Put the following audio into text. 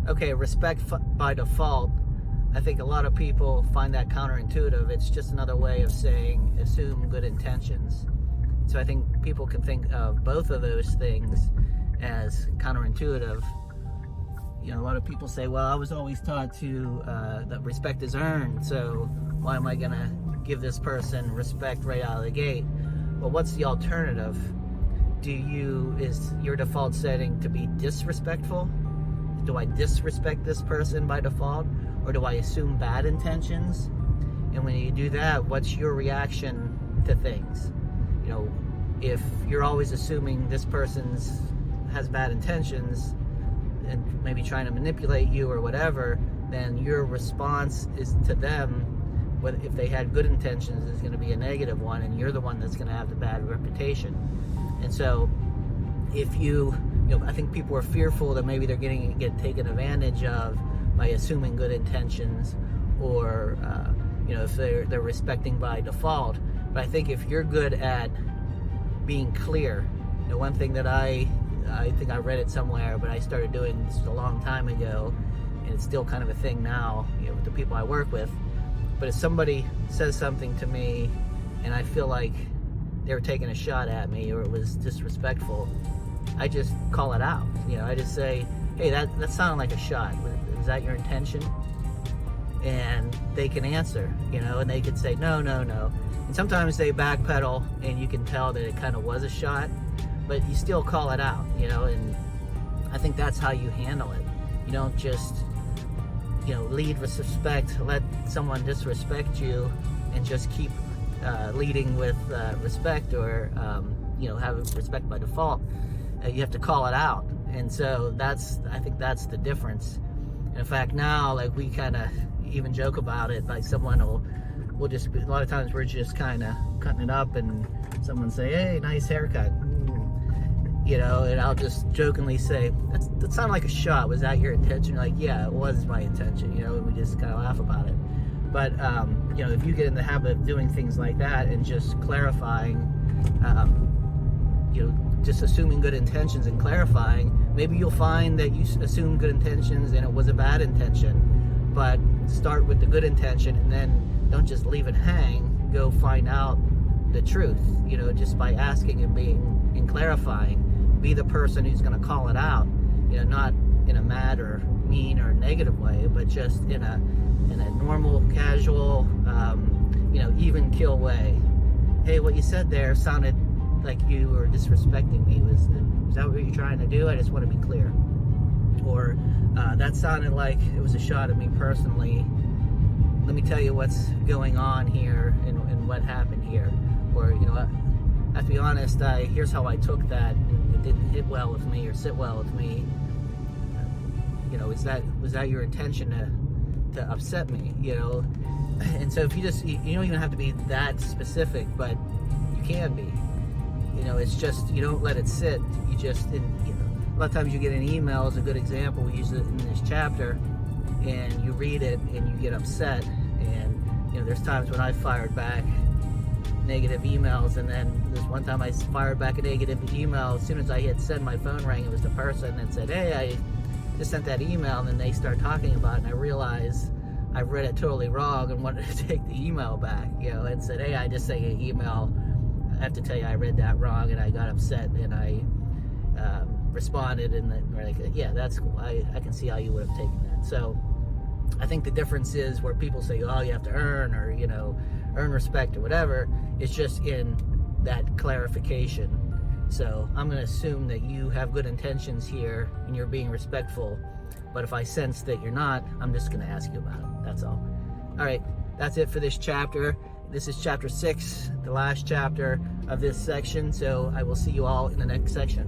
okay, respect by default, I think a lot of people find that counterintuitive. It's just another way of saying assume good intentions. So I think people can think of both of those things as counterintuitive. You know, a lot of people say, well, I was always taught to that respect is earned, so why am I going to give this person respect right out of the gate? Well, what's the alternative? Is your default setting to be disrespectful? Do I disrespect this person by default? Or do I assume bad intentions? And when you do that, what's your reaction to things? You know, if you're always assuming this person has bad intentions and maybe trying to manipulate you or whatever, then your response is to them, if they had good intentions, is going to be a negative one, and you're the one that's going to have the bad reputation. And so if I think people are fearful that maybe they're get taken advantage of by assuming good intentions, or if they're respecting by default. But I think if you're good at being clear, one thing that I think I read it somewhere, but I started doing this a long time ago, and it's still kind of a thing now, with the people I work with. But if somebody says something to me and I feel like they were taking a shot at me or it was disrespectful, I just call it out. I just say, hey, that sounded like a shot. Was that your intention? And they can answer, and they could say, no. And sometimes they backpedal and you can tell that it kind of was a shot, but you still call it out, and I think that's how you handle it. You don't just, lead with respect, let someone disrespect you and just keep leading with respect, or, have respect by default. You have to call it out. And so I think that's the difference. And in fact, now, like, we kind of even joke about it, like someone will just, a lot of times we're just kind of cutting it up and someone say, hey, nice haircut. And I'll just jokingly say, that sounded like a shot. Was that your intention? You're like, yeah, it was my intention, and we just kind of laugh about it. But, if you get in the habit of doing things like that and just clarifying, just assuming good intentions and clarifying, maybe you'll find that you assumed good intentions and it was a bad intention. But start with the good intention and then don't just leave it hang. Go find out the truth, just by asking and clarifying. Be the person who's going to call it out, not in a mad or mean or negative way, but just in a normal, casual, even kill way. Hey, what you said there sounded like you were disrespecting me. Was that what you're trying to do? I just want to be clear. Or that sounded like it was a shot at me personally. Let me tell you what's going on here and what happened here. Or, I have to be honest, here's how I took that. It didn't hit well with me or sit well with me. Was that your intention to upset me? And so if you don't even have to be that specific, but you can be. It's just, you don't let it sit. You just, a lot of times you get an email is a good example. We use it in this chapter, and you read it and you get upset. And, there's times when I fired back negative emails, and then there's one time I fired back a negative email. As soon as I hit send, my phone rang. It was the person that said, hey, I just sent that email, and then they start talking about it, and I realized I read it totally wrong and wanted to take the email back, and said, hey, I just sent you an email. I have to tell you, I read that wrong, and I got upset, and I responded, and then like, yeah, that's cool. I can see how you would have taken that. So I think the difference is where people say, oh, you have to earn, or earn respect or whatever. It's just in that clarification. So I'm going to assume that you have good intentions here and you're being respectful, but if I sense that you're not, I'm just going to ask you about it. That's all. All right, that's it for this chapter. This is chapter 6, the last chapter of this section, so I will see you all in the next section.